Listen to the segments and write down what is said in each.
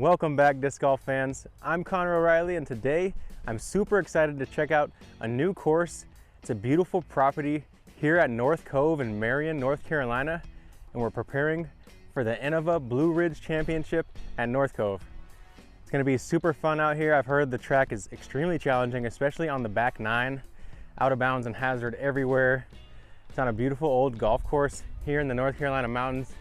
Welcome back, disc golf fans. I'm Connor O'Reilly, and today I'm super excited to check out a new course. It's a beautiful property here at North Cove in Marion, North Carolina, and we're preparing for the Innova Blue Ridge Championship at North Cove. It's going to be super fun out here. I've heard the track is extremely challenging, especially on the back nine, out of bounds and hazard everywhere. It's on a beautiful old golf course here in the North Carolina mountains.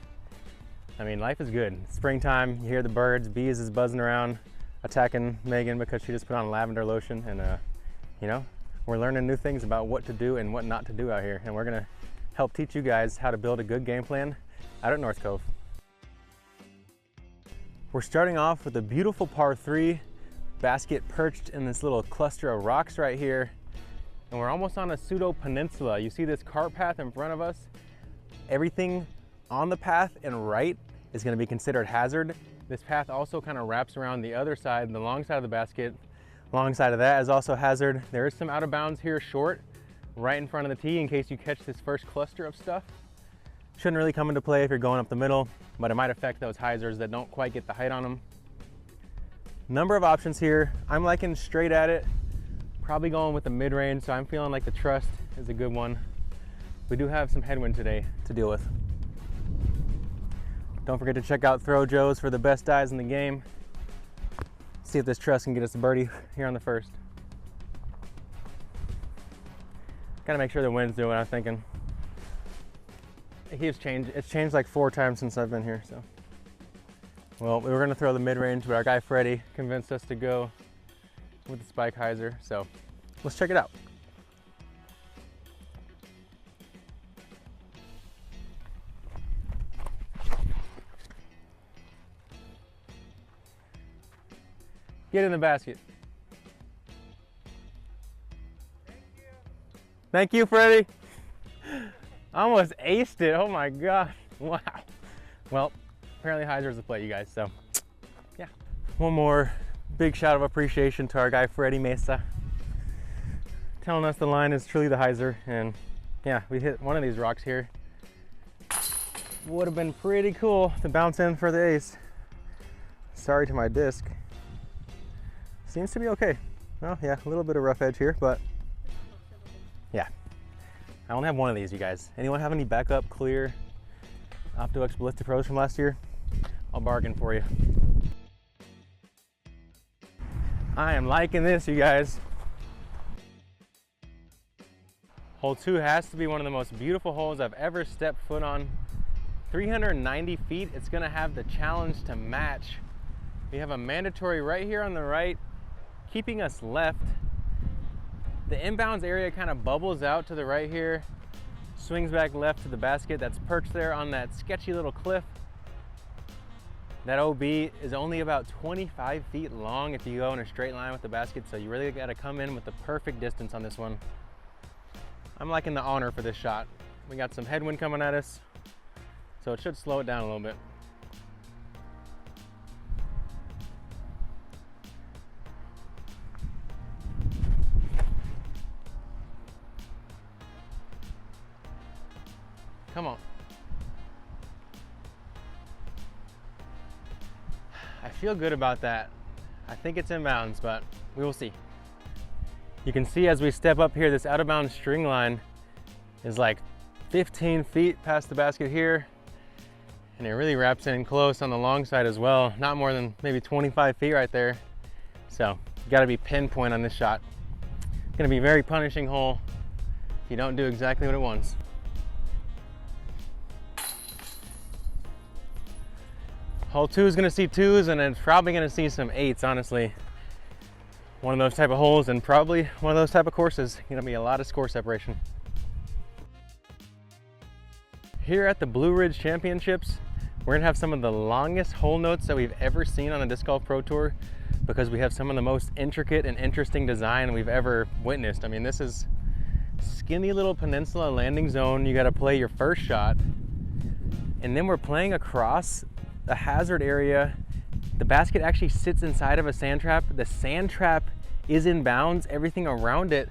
I mean, life is good. It's springtime, you hear the birds, bees is buzzing around, attacking Megan because she just put on lavender lotion, and you know, we're learning new things about what to do and what not to do out here, and we're gonna help teach you guys how to build a good game plan out at North Cove. We're starting off with a beautiful par 3 basket perched in this little cluster of rocks right here, and we're almost on a pseudo peninsula. You see this cart path in front of us? Everything on the path and right is going to be considered hazard. This path also kind of wraps around the other side, the long side of the basket. Alongside of that is also hazard. There is some out of bounds here short, right in front of the tee in case you catch this first cluster of stuff. Shouldn't really come into play if you're going up the middle, but it might affect those hyzers that don't quite get the height on them. Number of options here. I'm liking straight at it, probably going with the mid-range, so I'm feeling like the trust is a good one. We do have some headwind today to deal with. Don't forget to check out ThrowJoes for the best dyes in the game. See if this truss can get us a birdie here on the first. Gotta make sure the wind's doing what I'm thinking. It keeps changing. It's changed like 4 times since I've been here, so. Well, we were gonna throw the mid-range, but our guy Freddie convinced us to go with the spike hyzer, so let's check it out. Get in the basket. Thank you, Freddie. I almost aced it. Oh my God. Wow. Well, apparently hyzer's the play, you guys. So, yeah. One more big shout of appreciation to our guy Freddie Mesa, telling us the line is truly the hyzer. And yeah, we hit one of these rocks here. Would have been pretty cool to bounce in for the ace. Sorry to my disc. Seems to be okay. Well, yeah, a little bit of rough edge here, but yeah. I only have one of these, you guys. Anyone have any backup clear Opto X Ballistic Pros from last year? I'll bargain for you. I am liking this, you guys. Hole 2 has to be one of the most beautiful holes I've ever stepped foot on. 390 feet, it's gonna have the challenge to match. We have a mandatory right here on the right, keeping us left. The inbounds area kind of bubbles out to the right here, swings back left to the basket that's perched there on that sketchy little cliff. That OB is only about 25 feet long if you go in a straight line with the basket, so you really got to come in with the perfect distance on this one. I'm liking the honor for this shot. We got some headwind coming at us, so it should slow it down a little bit. Come on. I feel good about that. I think it's inbounds, but we will see. You can see as we step up here, this out of bounds string line is like 15 feet past the basket here, and it really wraps in close on the long side as well. Not more than maybe 25 feet right there. So you gotta be pinpoint on this shot. It's gonna be a very punishing hole if you don't do exactly what it wants. Hole 2 is gonna see 2s, and it's probably gonna see some 8s, honestly. One of those type of holes, and probably one of those type of courses. Gonna be a lot of score separation. Here at the Blue Ridge Championships, we're gonna have some of the longest hole notes that we've ever seen on the Disc Golf Pro Tour, because we have some of the most intricate and interesting design we've ever witnessed. I mean, this is skinny little peninsula landing zone. You gotta play your first shot, and then we're playing across a hazard area. The basket actually sits inside of a sand trap. The sand trap is in bounds. Everything around it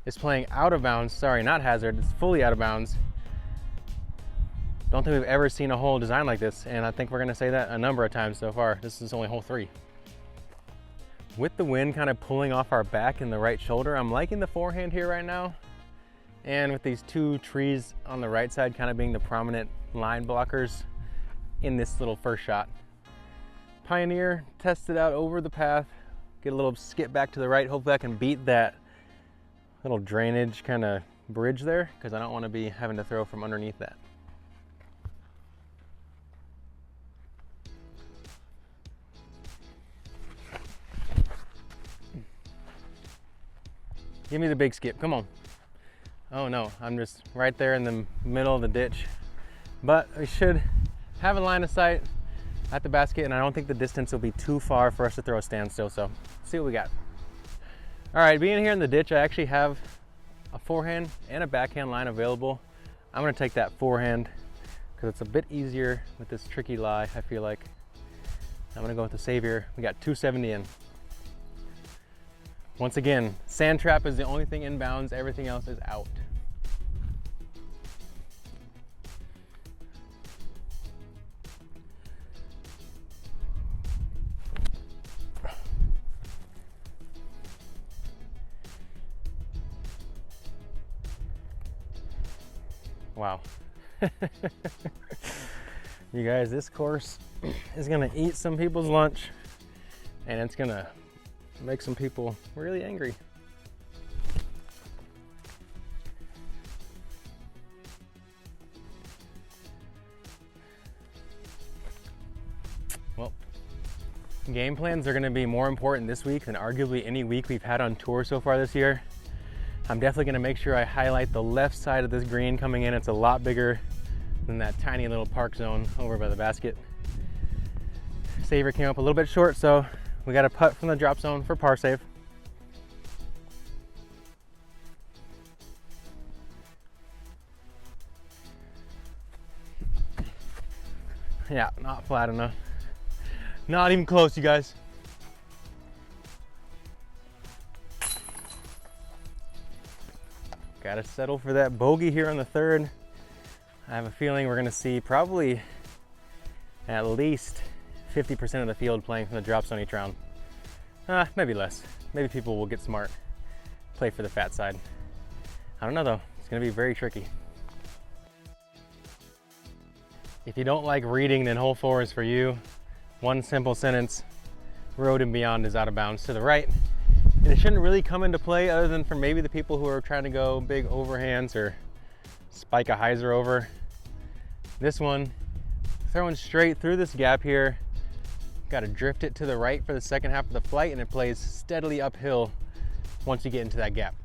is playing out of bounds. Sorry, not hazard, it's fully out of bounds. Don't think we've ever seen a hole designed like this, and I think we're gonna say that a number of times so far. This is only hole 3. With the wind kind of pulling off our back and the right shoulder, I'm liking the forehand here right now. And with these 2 trees on the right side kind of being the prominent line blockers in this little first shot. Pioneer, test it out over the path, get a little skip back to the right. Hopefully I can beat that little drainage kind of bridge there, because I don't want to be having to throw from underneath that. Give me the big skip, come on. Oh no, I'm just right there in the middle of the ditch. But we should have a line of sight at the basket, and I don't think the distance will be too far for us to throw a standstill, so let's see what we got. All right, being here in the ditch, I actually have a forehand and a backhand line available. I'm gonna take that forehand because it's a bit easier with this tricky lie, I feel like. I'm gonna go with the Savior. We got 270 in. Once again, sand trap is the only thing in bounds, everything else is out. Wow. You guys, this course is gonna eat some people's lunch, and it's gonna make some people really angry. Well, game plans are gonna be more important this week than arguably any week we've had on tour so far this year. I'm definitely gonna make sure I highlight the left side of this green coming in. It's a lot bigger than that tiny little park zone over by the basket. Savior came up a little bit short, so we got a putt from the drop zone for par save. Yeah, not flat enough. Not even close, you guys. Gotta settle for that bogey here on the 3rd. I have a feeling we're gonna see probably at least 50% of the field playing from the drop zone each round. Maybe less. Maybe people will get smart, play for the fat side. I don't know though, it's gonna be very tricky. If you don't like reading, then hole 4 is for you. One simple sentence, road and beyond is out of bounds to the right. And it shouldn't really come into play other than for maybe the people who are trying to go big overhands or spike a hyzer over. This one, throwing straight through this gap here. Got to drift it to the right for the second half of the flight, and it plays steadily uphill once you get into that gap.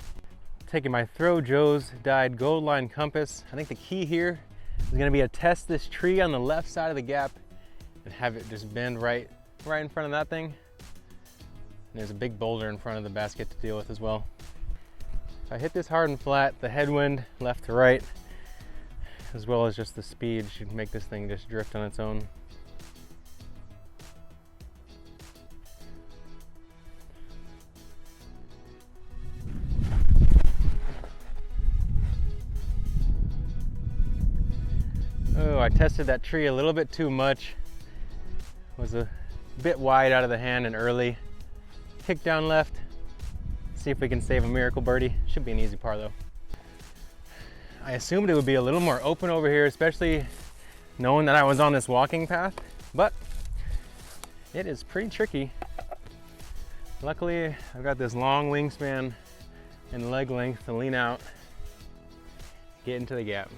Taking my ThrowJoes Dyed gold line compass. I think the key here is going to be to test this tree on the left side of the gap and have it just bend right in front of that thing. And there's a big boulder in front of the basket to deal with as well. If I hit this hard and flat, the headwind left to right, as well as just the speed, should make this thing just drift on its own. Oh, I tested that tree a little bit too much. Was a bit wide out of the hand and early. Kick down left, see if we can save a miracle birdie. Should be an easy par though. I assumed it would be a little more open over here, especially knowing that I was on this walking path, but it is pretty tricky. Luckily, I've got this long wingspan and leg length to lean out, get into the gap.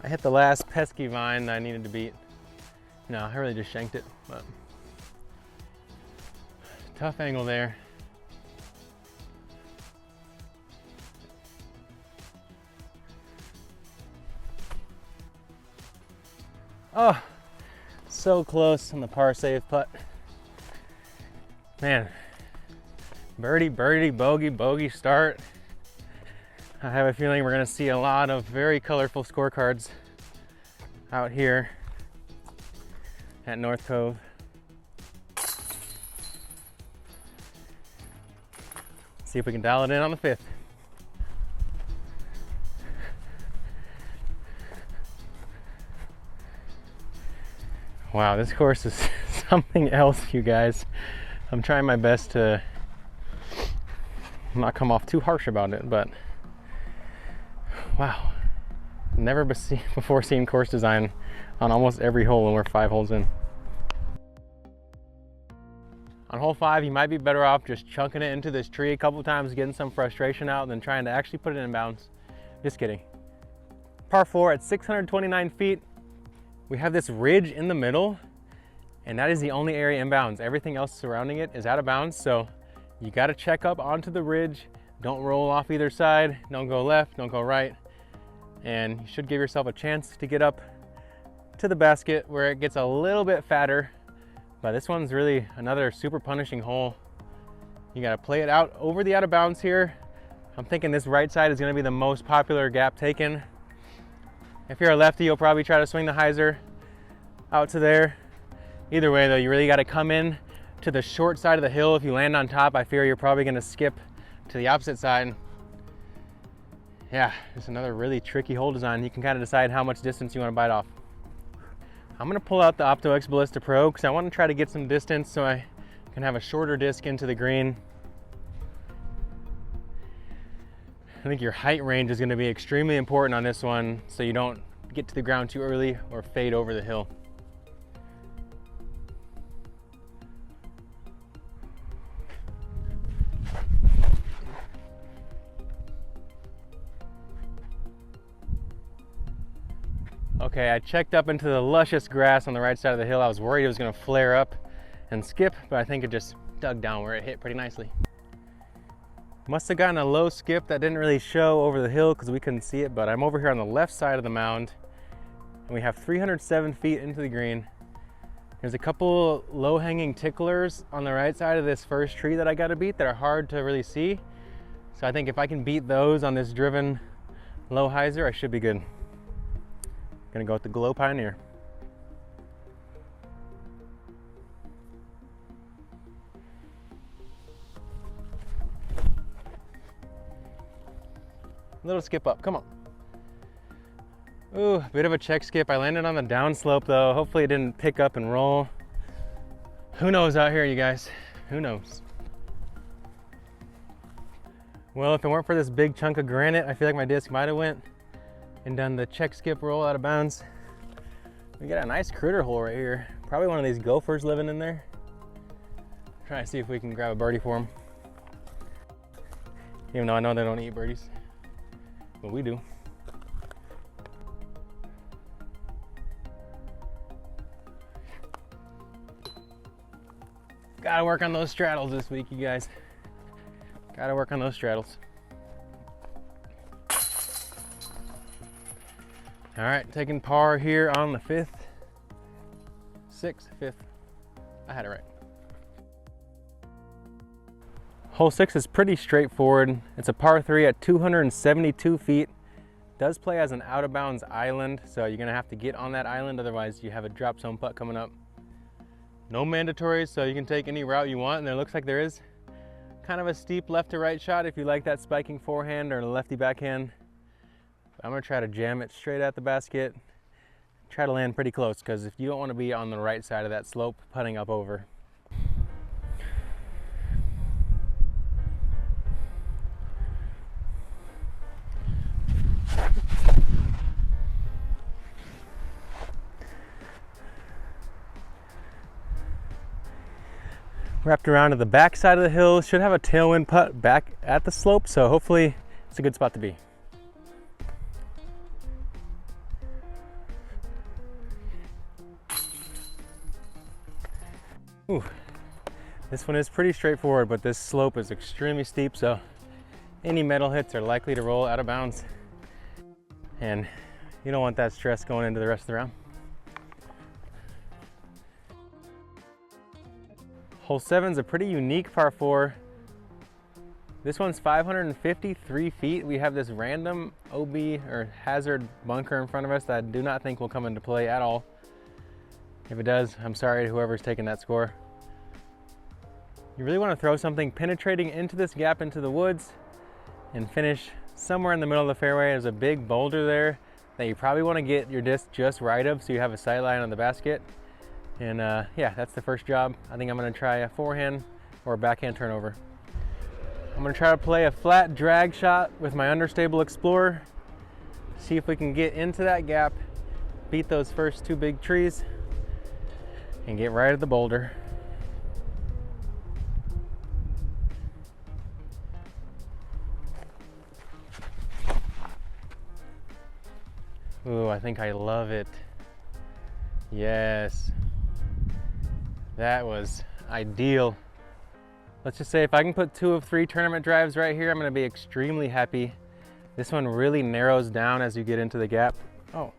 I hit the last pesky vine that I needed to beat. No, I really just shanked it, but tough angle there. Oh, so close on the par save putt. Man, birdie, birdie, bogey, bogey start. I have a feeling we're gonna see a lot of very colorful scorecards out here at North Cove. See if we can dial it in on the 5th. Wow, this course is something else, you guys. I'm trying my best to not come off too harsh about it, but wow. Never before seen course design on almost every hole, and we're 5 holes in. On hole 5, you might be better off just chunking it into this tree a couple times, getting some frustration out, than trying to actually put it in bounds. Just kidding. Par 4 at 629 feet. We have this ridge in the middle, and that is the only area in bounds. Everything else surrounding it is out of bounds, so you got to check up onto the ridge. Don't roll off either side. Don't go left, don't go right. And you should give yourself a chance to get up to the basket where it gets a little bit fatter. But this one's really another super punishing hole. You got to play it out over the out of bounds here. I'm thinking this right side is going to be the most popular gap taken. If you're a lefty, you'll probably try to swing the hyzer out to there. Either way though, you really got to come in to the short side of the hill. If you land on top, I fear you're probably going to skip to the opposite side. Yeah, it's another really tricky hole design. You can kind of decide how much distance you want to bite off. I'm going to pull out the Opto X Ballista Pro because I want to try to get some distance so I can have a shorter disc into the green. I think your height range is going to be extremely important on this one so you don't get to the ground too early or fade over the hill. Okay, I checked up into the luscious grass on the right side of the hill. I was worried it was going to flare up and skip, but I think it just dug down where it hit pretty nicely. Must have gotten a low skip that didn't really show over the hill because we couldn't see it, but I'm over here on the left side of the mound and we have 307 feet into the green. There's a couple low-hanging ticklers on the right side of this first tree that I got to beat that are hard to really see. So I think if I can beat those on this driven low hyzer, I should be good. Gonna go with the Glow Pioneer. Little skip up, come on. Ooh, bit of a check skip. I landed on the downslope though. Hopefully it didn't pick up and roll. Who knows out here, you guys? Who knows? Well, if it weren't for this big chunk of granite, I feel like my disc might have went and done the check skip roll out of bounds. We got a nice critter hole right here. Probably one of these gophers living in there. Try to see if we can grab a birdie for them. Even though I know they don't eat birdies, but we do. Gotta work on those straddles this week, you guys. Gotta work on those straddles. All right, taking par here on the 5th. 5th. I had it right. Hole 6 is pretty straightforward. It's a par 3 at 272 feet. Does play as an out of bounds island, so you're gonna have to get on that island, otherwise you have a drop zone putt coming up. No mandatories, so you can take any route you want, and there looks like there is kind of a steep left to right shot if you like that spiking forehand or lefty backhand. I'm gonna try to jam it straight at the basket. Try to land pretty close, because if you don't want to be on the right side of that slope, putting up over. Wrapped around to the back side of the hill. Should have a tailwind putt back at the slope, so hopefully it's a good spot to be. Ooh, this one is pretty straightforward, but this slope is extremely steep, so any metal hits are likely to roll out of bounds. And you don't want that stress going into the rest of the round. Hole 7 is a pretty unique par 4. This one's 553 feet. We have this random OB or hazard bunker in front of us that I do not think will come into play at all. If it does, I'm sorry to whoever's taking that score. You really want to throw something penetrating into this gap into the woods and finish somewhere in the middle of the fairway. There's a big boulder there that you probably want to get your disc just right of so you have a sight line on the basket. And yeah, that's the first job. I think I'm going to try a forehand or a backhand turnover. I'm going to try to play a flat drag shot with my understable Explorer. See if we can get into that gap, beat those first two big trees, and get right at the boulder. Ooh, I think I love it. Yes. That was ideal. Let's just say if I can put 2 of 3 tournament drives right here, I'm going to be extremely happy. This one really narrows down as you get into the gap. Oh,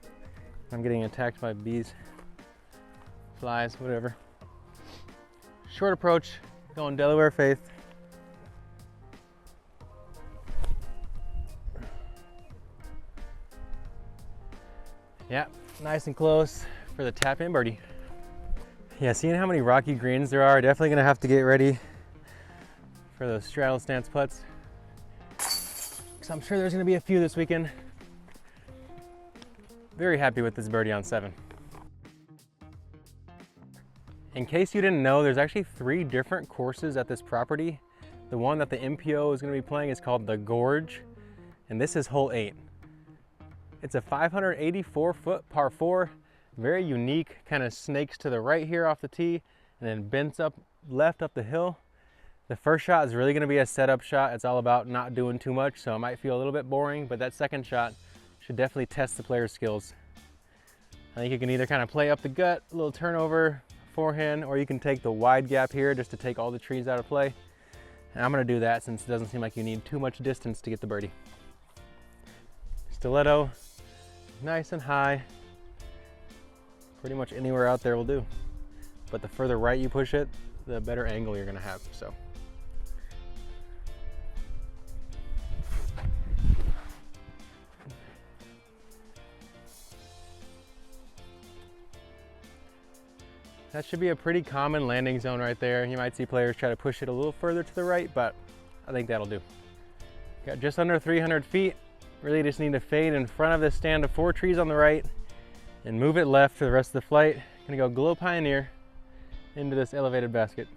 I'm getting attacked by bees, flies, whatever. Short approach, going Delaware Faith. Yeah, nice and close for the tap in birdie. Yeah, seeing how many rocky greens there are, definitely gonna have to get ready for those straddle stance putts. So I'm sure there's gonna be a few this weekend. Very happy with this birdie on 7. In case you didn't know, there's actually 3 different courses at this property. The one that the MPO is gonna be playing is called the Gorge, and this is hole 8. It's a 584-foot par 4, very unique, kind of snakes to the right here off the tee and then bends up left up the hill. The first shot is really going to be a setup shot. It's all about not doing too much, so it might feel a little bit boring, but that second shot should definitely test the player's skills. I think you can either kind of play up the gut, a little turnover, forehand, or you can take the wide gap here just to take all the trees out of play. And I'm going to do that since it doesn't seem like you need too much distance to get the birdie. Stiletto. Nice and high. Pretty much anywhere out there will do. But the further right you push it, the better angle you're gonna have, so. That should be a pretty common landing zone right there. You might see players try to push it a little further to the right, but I think that'll do. Got just under 300 feet. Really just need to fade in front of this stand of 4 trees on the right and move it left for the rest of the flight. Gonna go Glow Pioneer into this elevated basket.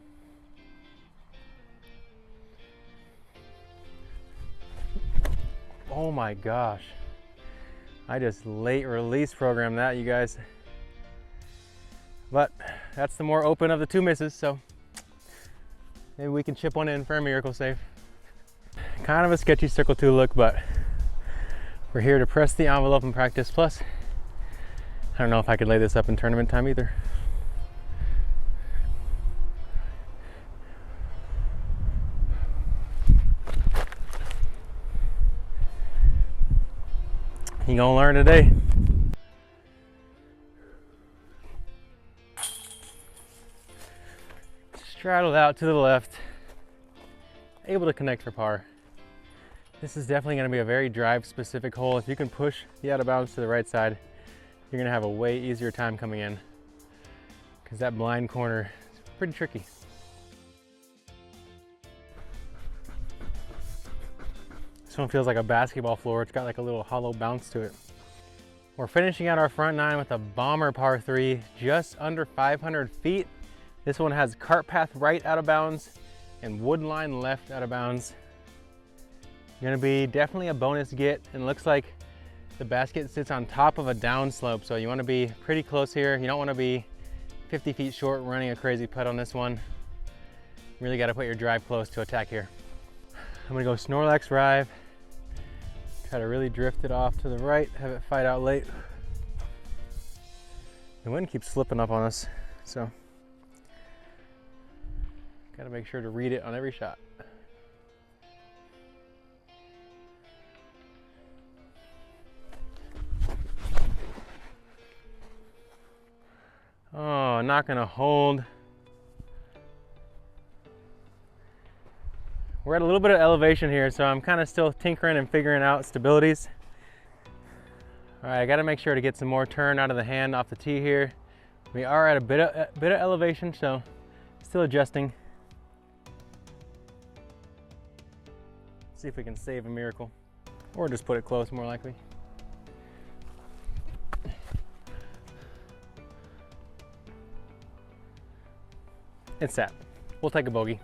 Oh my gosh. I just late release programmed that, you guys. But that's the more open of the 2 misses, so maybe we can chip one in for a miracle save. Kind of a sketchy circle 2 look, but we're here to press the envelope and practice. Plus, I don't know if I could lay this up in tournament time either. You gonna learn today. Straddled out to the left, able to connect for par. This is definitely going to be a very drive specific hole. If you can push the out of bounds to the right side, you're going to have a way easier time coming in, because that blind corner is pretty tricky. This one feels like a basketball floor. It's got like a little hollow bounce to it. We're finishing out our front 9 with a bomber par 3, just under 500 feet. This one has cart path right out of bounds and wood line left out of bounds. Gonna be definitely a bonus get, and looks like the basket sits on top of a downslope, so you want to be pretty close here. You don't want to be 50 feet short running a crazy putt on this one. You really got to put your drive close to attack here. I'm gonna go Snorlax Rive, try to really drift it off to the right, have it fight out late. The wind keeps slipping up on us, so got to make sure to read it on every shot. Oh, not gonna hold. We're at a little bit of elevation here, so I'm kind of still tinkering and figuring out stabilities. All right, I gotta make sure to get some more turn out of the hand off the tee here. We are at a bit of elevation, so still adjusting. See if we can save a miracle. Or just put it close, more likely. It's set. We'll take a bogey.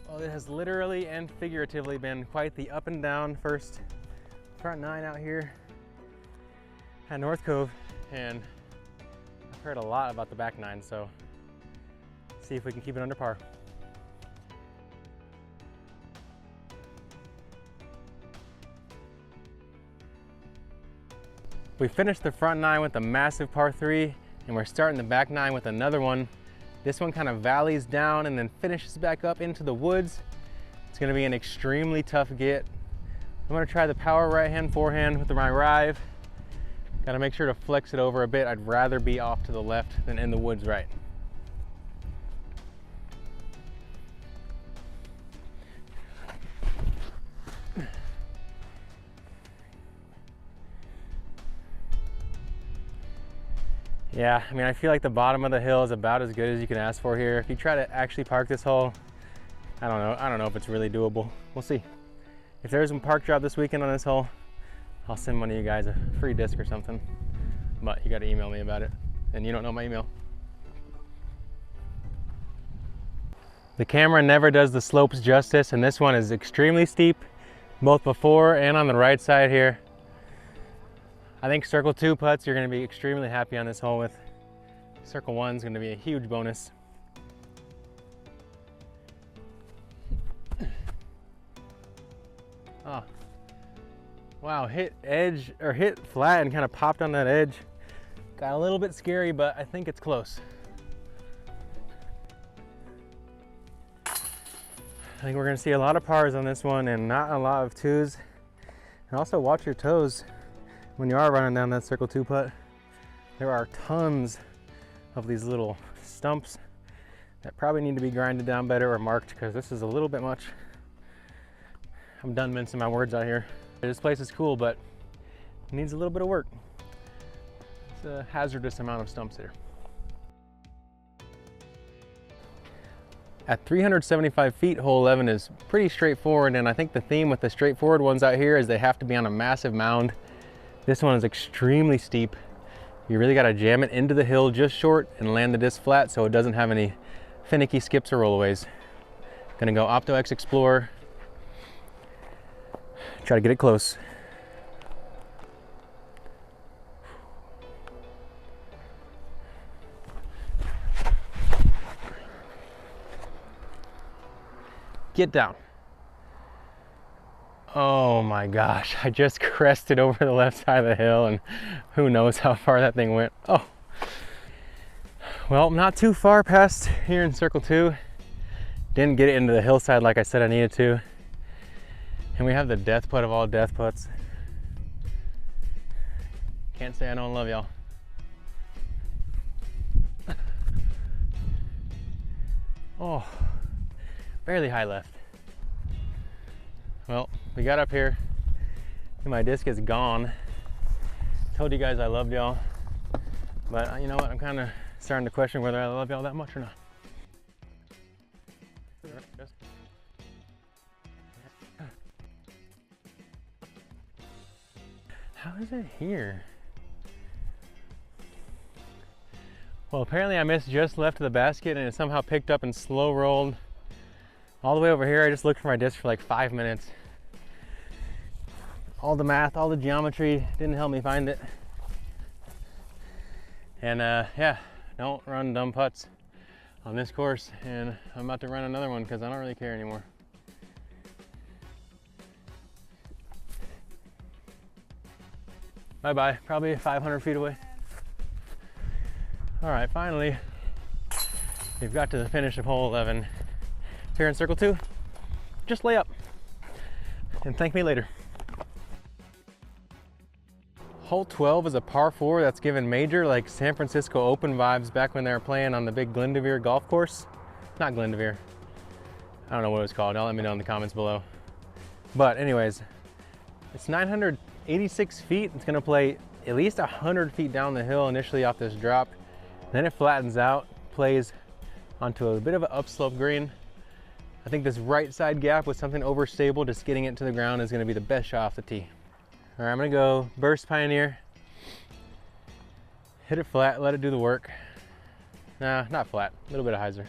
Well, it has literally and figuratively been quite the up and down first front nine out here at North Cove, and I've heard a lot about the back nine, so see if we can keep it under par. We finished the front nine with a massive par 3, and we're starting the back nine with another one. This one kind of valleys down and then finishes back up into the woods. It's gonna be an extremely tough get. I'm gonna try the power right hand forehand with my drive. Gotta make sure to flex it over a bit. I'd rather be off to the left than in the woods right. Yeah, I mean, I feel like the bottom of the hill is about as good as you can ask for here. If you try to actually park this hole, I don't know if it's really doable. We'll see. If there's a park job this weekend on this hole, I'll send one of you guys a free disc or something. But you gotta email me about it, and you don't know my email. The camera never does the slopes justice, and this one is extremely steep, both before and on the right side here. I think circle 2 putts you're going to be extremely happy on this hole with. Circle 1 is going to be a huge bonus. Oh, wow, hit edge or hit flat and kind of popped on that edge. Got a little bit scary, but I think it's close. I think we're going to see a lot of pars on this one and not a lot of 2s. And also watch your toes. When you are running down that circle 2 putt, there are tons of these little stumps that probably need to be grinded down better or marked, because this is a little bit much. I'm done mincing my words out here. This place is cool, but it needs a little bit of work. It's a hazardous amount of stumps here. At 375 feet, hole 11 is pretty straightforward, and I think the theme with the straightforward ones out here is they have to be on a massive mound. This one is extremely steep. You really gotta jam it into the hill just short and land the disc flat so it doesn't have any finicky skips or rollaways. Gonna go Opto X Explorer. Try to get it close. Get down. Oh my gosh, I just crested over the left side of the hill, and who knows how far that thing went. Oh, well, not too far past here in circle 2. Didn't get it into the hillside like I said I needed to. And we have the death putt of all death putts. Can't say I don't love y'all. Oh, barely high left. Well, we got up here and my disc is gone. Told you guys I loved y'all, but you know what? I'm kind of starting to question whether I love y'all that much or not. How is it here? Well, apparently I missed just left of the basket and it somehow picked up and slow rolled all the way over here. I just looked for my disc for like 5 minutes. All the math, all the geometry didn't help me find it. And yeah, don't run dumb putts on this course, and I'm about to run another one because I don't really care anymore. Bye-bye, probably 500 feet away. All right, finally, we've got to the finish of hole 11. Here in circle 2, just lay up and thank me later. Hole 12 is a par 4 that's given major like San Francisco Open vibes back when they were playing on the big Glendoveer golf course. Not Glendoveer. I don't know what it was called. Y'all let me know in the comments below. But anyways, it's 986 feet. It's gonna play at least 100 feet down the hill initially off this drop. Then it flattens out, plays onto a bit of an upslope green. I think this right side gap with something overstable, just getting it to the ground, is gonna be the best shot off the tee. All right, I'm gonna go burst Pioneer. Hit it flat, let it do the work. Nah, not flat, a little bit of hyzer.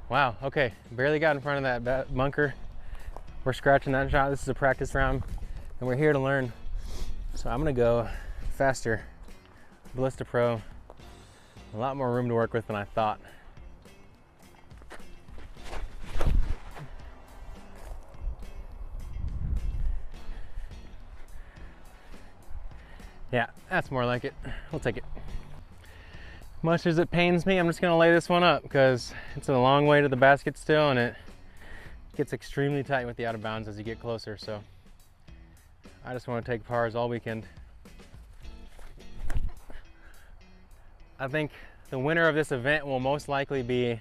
Wow, okay, barely got in front of that bunker. We're scratching that shot. This is a practice round, and we're here to learn. So I'm gonna go faster. Ballista Pro, a lot more room to work with than I thought. Yeah, that's more like it. We'll take it. Much as it pains me, I'm just gonna lay this one up because it's a long way to the basket still, and it gets extremely tight with the out of bounds as you get closer. So I just want to take pars all weekend. I think the winner of this event will most likely be,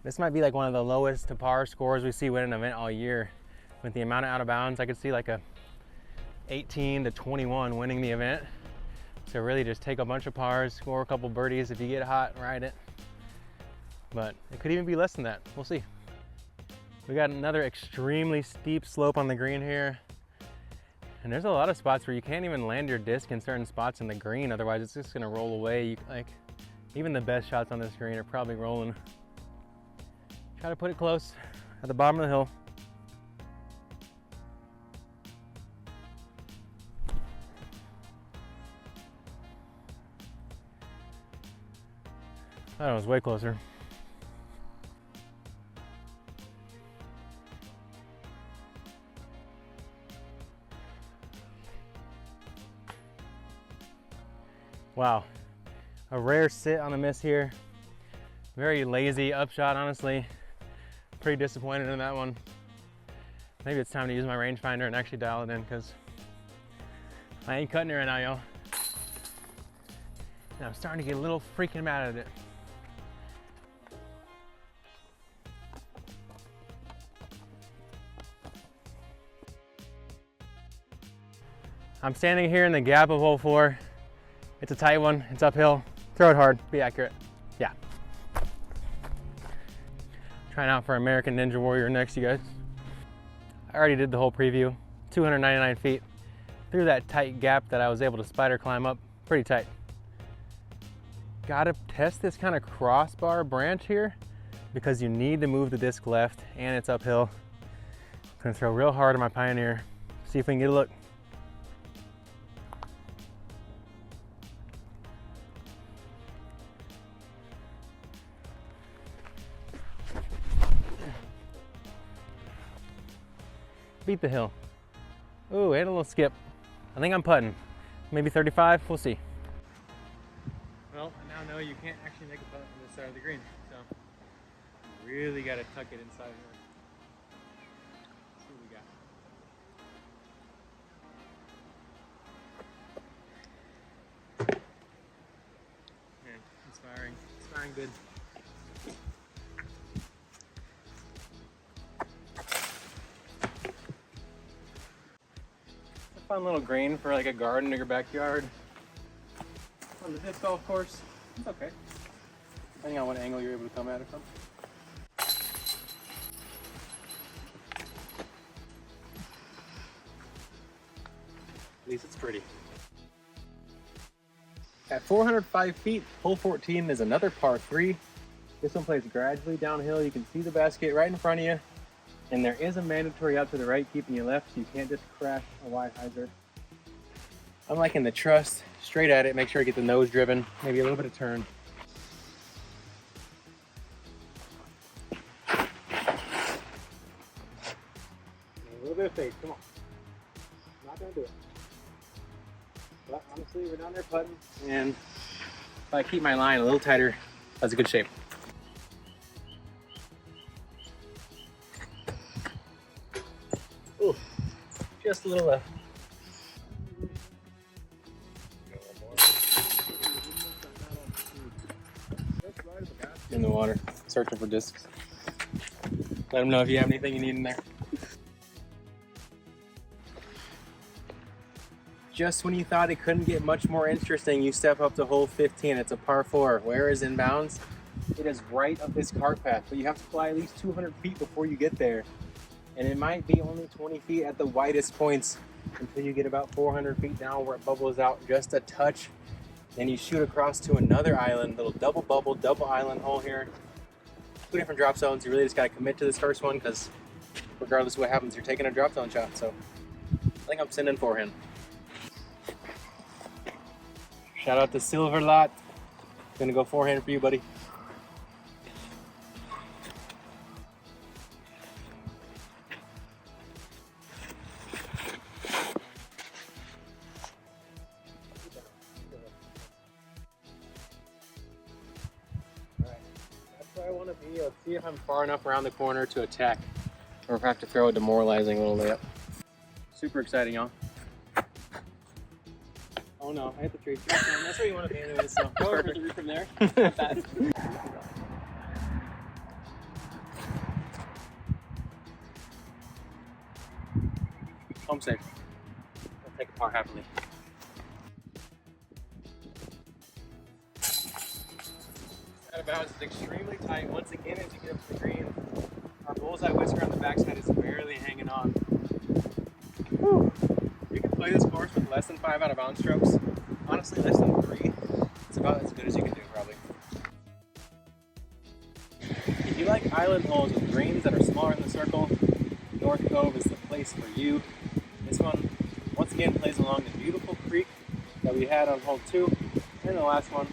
this might be like one of the lowest to par scores we see win an event all year. With the amount of out of bounds, I could see like a 18 to 21 winning the event. So really just take a bunch of pars, score a couple birdies. If you get hot, ride it. But it could even be less than that. We'll see. We got another extremely steep slope on the green here. And there's a lot of spots where you can't even land your disc in certain spots in the green. Otherwise, it's just gonna roll away. Even the best shots on this green are probably rolling. Try to put it close at the bottom of the hill. That was way closer. Wow, a rare sit on the miss here. Very lazy upshot, honestly. Pretty disappointed in that one. Maybe it's time to use my rangefinder and actually dial it in, because I ain't cutting it right now, y'all. And I'm starting to get a little freaking mad at it. I'm standing here in the gap of hole 4. It's a tight one, it's uphill. Throw it hard, be accurate. Yeah. Trying out for American Ninja Warrior next, you guys. I already did the whole preview. 299 feet. Through that tight gap that I was able to spider climb up. Pretty tight. Gotta test this kind of crossbar branch here because you need to move the disc left and it's uphill. I'm gonna throw real hard on my Pioneer. See if we can get a look. Beat the hill. Ooh, had a little skip. I think I'm putting. Maybe 35, we'll see. Well, I now know you can't actually make a putt on this side of the green, so you really got to tuck it inside here. Let's see what we got. Man, inspiring good. Fun little green for like a garden in your backyard. On the disc golf course, it's okay. Depending on what angle you're able to come at it from. At least it's pretty. At 405 feet, hole 14 is another par 3. This one plays gradually downhill. You can see the basket right in front of you. And there is a mandatory out to the right keeping you left, so you can't just crash a wide hyzer. I'm liking the trust, straight at it, make sure I get the nose driven, maybe a little bit of turn. A little bit of faith, come on. I'm not gonna do it. But honestly, we're down there putting, and if I keep my line a little tighter, that's a good shape. Ooh, just a little left. In the water, searching for discs. Let them know if you have anything you need in there. just when you thought it couldn't get much more interesting, you step up to hole 15. It's a par 4. Where is inbounds? It is right up this cart path, but you have to fly at least 200 feet before you get there. And it might be only 20 feet at the widest points until you get about 400 feet down where it bubbles out just a touch. Then you shoot across to another island, little double bubble, double island hole here. 2 different drop zones. You really just got to commit to this first one because regardless of what happens, you're taking a drop zone shot. So I think I'm sending forehand. Shout out to Silver Lot. Gonna go forehand for you, buddy. I want to be. Let's see if I'm far enough around the corner to attack or if I have to throw a demoralizing little layup. Super exciting, y'all. Oh no, I hit the tree. That's where you want to be anyway, so go over the roof from there. Not bad. Home safe. I'll take a par happily. Out of bounds is extremely tight. Once again, as you get up to the green, our bullseye whisker on the backside is barely hanging on. Whew. You can play this course with less than 5 out of bounds strokes. Honestly, less than 3. It's about as good as you can do, probably. If you like island holes with greens that are smaller in the circle, North Cove is the place for you. This one, once again, plays along the beautiful creek that we had on hole 2 and the last one.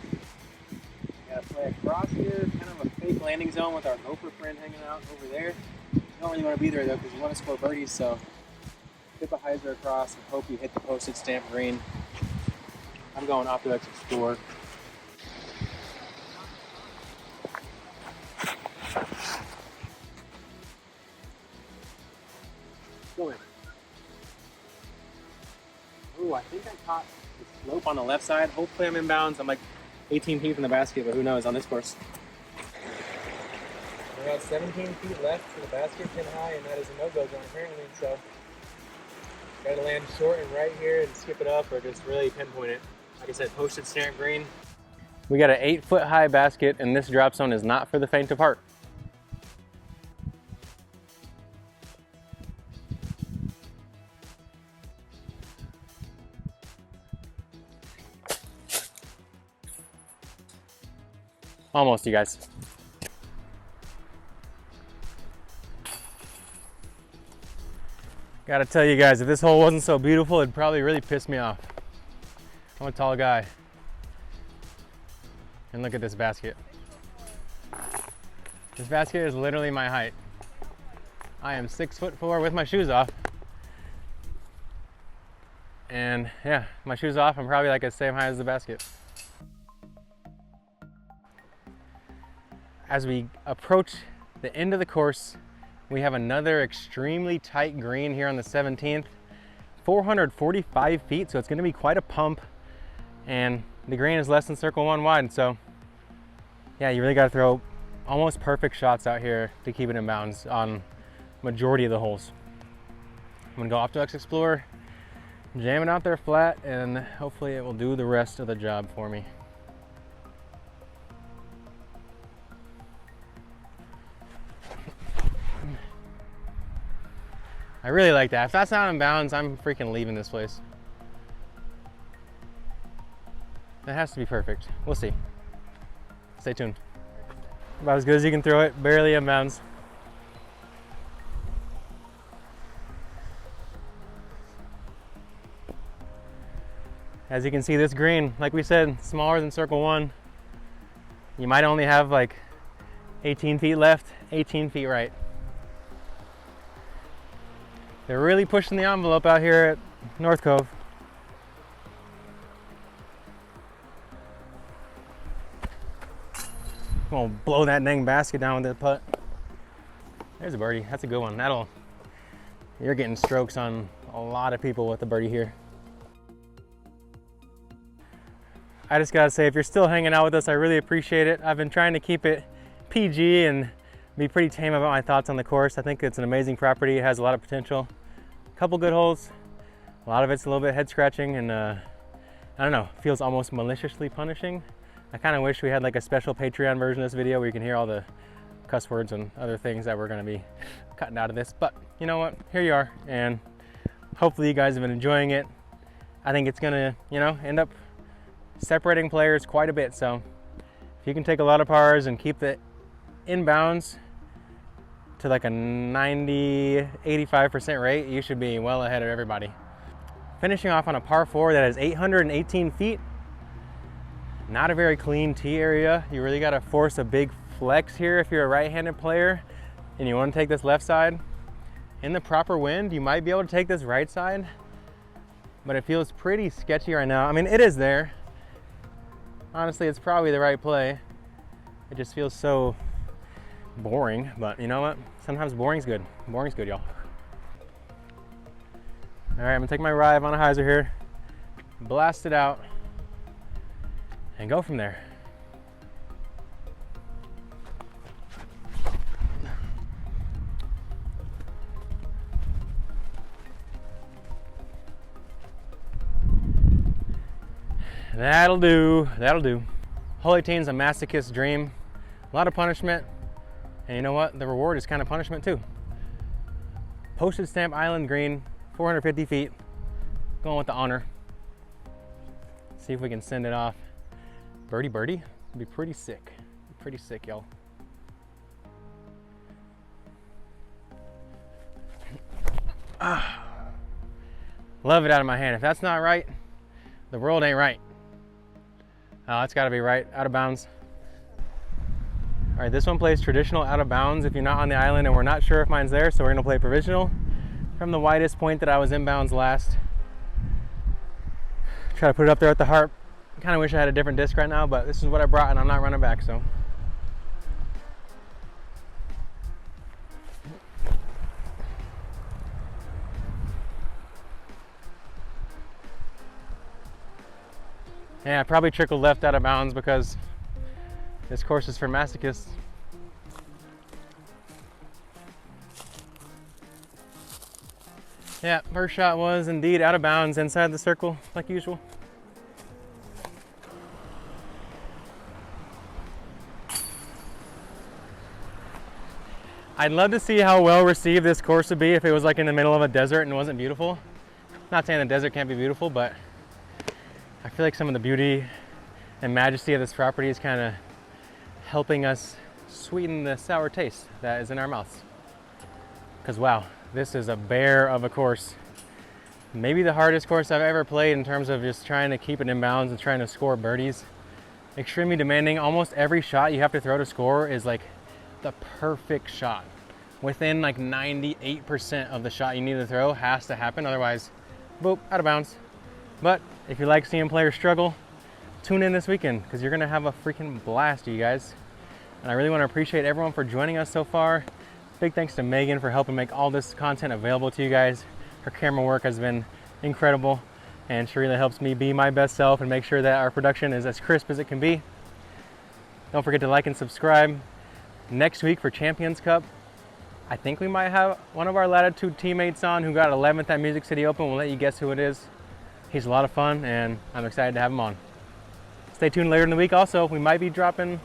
Play across here, kind of a fake landing zone with our gopher friend hanging out over there. You don't really want to be there though because you want to score birdies, so tip a hyzer across and hope you hit the postage stamp green. I'm going Opto Explore. Go in. Ooh, I think I caught the slope on the left side. Hopefully I'm inbounds. I'm like 18 feet from the basket, but who knows on this course. We got 17 feet left to the basket, pin high, and that is a no-go zone apparently, so gotta land short and right here and skip it up or just really pinpoint it. Like I said, posted stamp green. We got an 8-foot high basket, and this drop zone is not for the faint of heart. Almost, you guys. Gotta tell you guys, if this hole wasn't so beautiful, it'd probably really piss me off. I'm a tall guy. And look at this basket. This basket is literally my height. I am 6'4" with my shoes off. And yeah, my shoes off, I'm probably like the same height as the basket. As we approach the end of the course, we have another extremely tight green here on the 17th. 445 feet, so it's gonna be quite a pump. And the green is less than circle 1 wide, so yeah, you really gotta throw almost perfect shots out here to keep it in bounds on majority of the holes. I'm gonna go Opto Explorer, jam it out there flat, and hopefully it will do the rest of the job for me. I really like that. If that's not in bounds, I'm freaking leaving this place. That has to be perfect. We'll see. Stay tuned. About as good as you can throw it, barely in bounds. As you can see, this green, like we said, smaller than circle 1. You might only have like 18 feet left, 18 feet right. They're really pushing the envelope out here at North Cove. I'm gonna blow that dang basket down with that putt. There's a birdie. That's a good one. You're getting strokes on a lot of people with the birdie here. I just gotta say, if you're still hanging out with us, I really appreciate it. I've been trying to keep it PG and be pretty tame about my thoughts on the course. I think it's an amazing property. It has a lot of potential. A couple good holes, A lot of it's a little bit head scratching and I don't know, feels almost maliciously punishing. I kind of wish we had like a special Patreon version of this video where you can hear all the cuss words and other things that we're gonna be cutting out of this. But you know what, here you are, and hopefully you guys have been enjoying it. I think it's gonna, you know, end up separating players quite a bit. So if you can take a lot of pars and keep the inbounds to like a 90-85% rate, you should be well ahead of everybody. Finishing off on a par 4 that has 818 feet. Not a very clean tee area. You really gotta force a big flex here if you're a right-handed player and you wanna take this left side. In the proper wind, you might be able to take this right side, but it feels pretty sketchy right now. I mean, it is there. Honestly, it's probably the right play. It just feels so boring, but you know what? Sometimes boring's good. Boring's good, y'all. All right, I'm gonna take my Rive on a hyzer here, blast it out, and go from there. That'll do, that'll do. Hole 18's a masochist's dream. A lot of punishment, and you know what? The reward is kind of punishment too. Postage stamp island green, 450 feet. Going with the honor. See if we can send it off. Birdie birdie, it'd be pretty sick. Pretty sick, y'all. Love it out of my hand. If that's not right, the world ain't right. It's gotta be right, out of bounds. All right, this one plays traditional out of bounds if you're not on the island, and we're not sure if mine's there, so we're gonna play provisional from the widest point that I was inbounds last. Try to put it up there at the harp. Kind of wish I had a different disc right now, but this is what I brought and I'm not running back, so. Yeah, I probably trickled left out of bounds because this course is for masochists. Yeah, first shot was indeed out of bounds inside the circle, like usual. I'd love to see how well received this course would be if it was like in the middle of a desert and wasn't beautiful. Not saying the desert can't be beautiful, but I feel like some of the beauty and majesty of this property is kind of helping us sweeten the sour taste that is in our mouths. Because wow, this is a bear of a course. Maybe the hardest course I've ever played in terms of just trying to keep it in bounds and trying to score birdies. Extremely demanding. Almost every shot you have to throw to score is like the perfect shot. Within like 98% of the shot you need to throw has to happen, otherwise, boop, out of bounds. But if you like seeing players struggle, tune in this weekend because you're gonna have a freaking blast, you guys. And I really want to appreciate everyone for joining us so far. Big thanks to Megan for helping make all this content available to you guys. Her camera work has been incredible, and she really helps me be my best self and make sure that our production is as crisp as it can be. Don't forget to like and subscribe. Next week for Champions Cup, I think we might have one of our Latitude teammates on who got 11th at Music City Open. We'll let you guess who it is. He's a lot of fun, and I'm excited to have him on. Stay tuned later in the week. Also, we might be dropping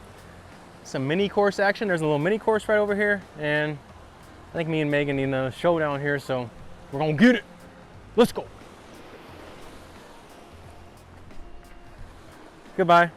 some mini course action. There's a little mini course right over here, and I think me and Megan need a showdown here, so we're gonna get it. Let's go. Goodbye.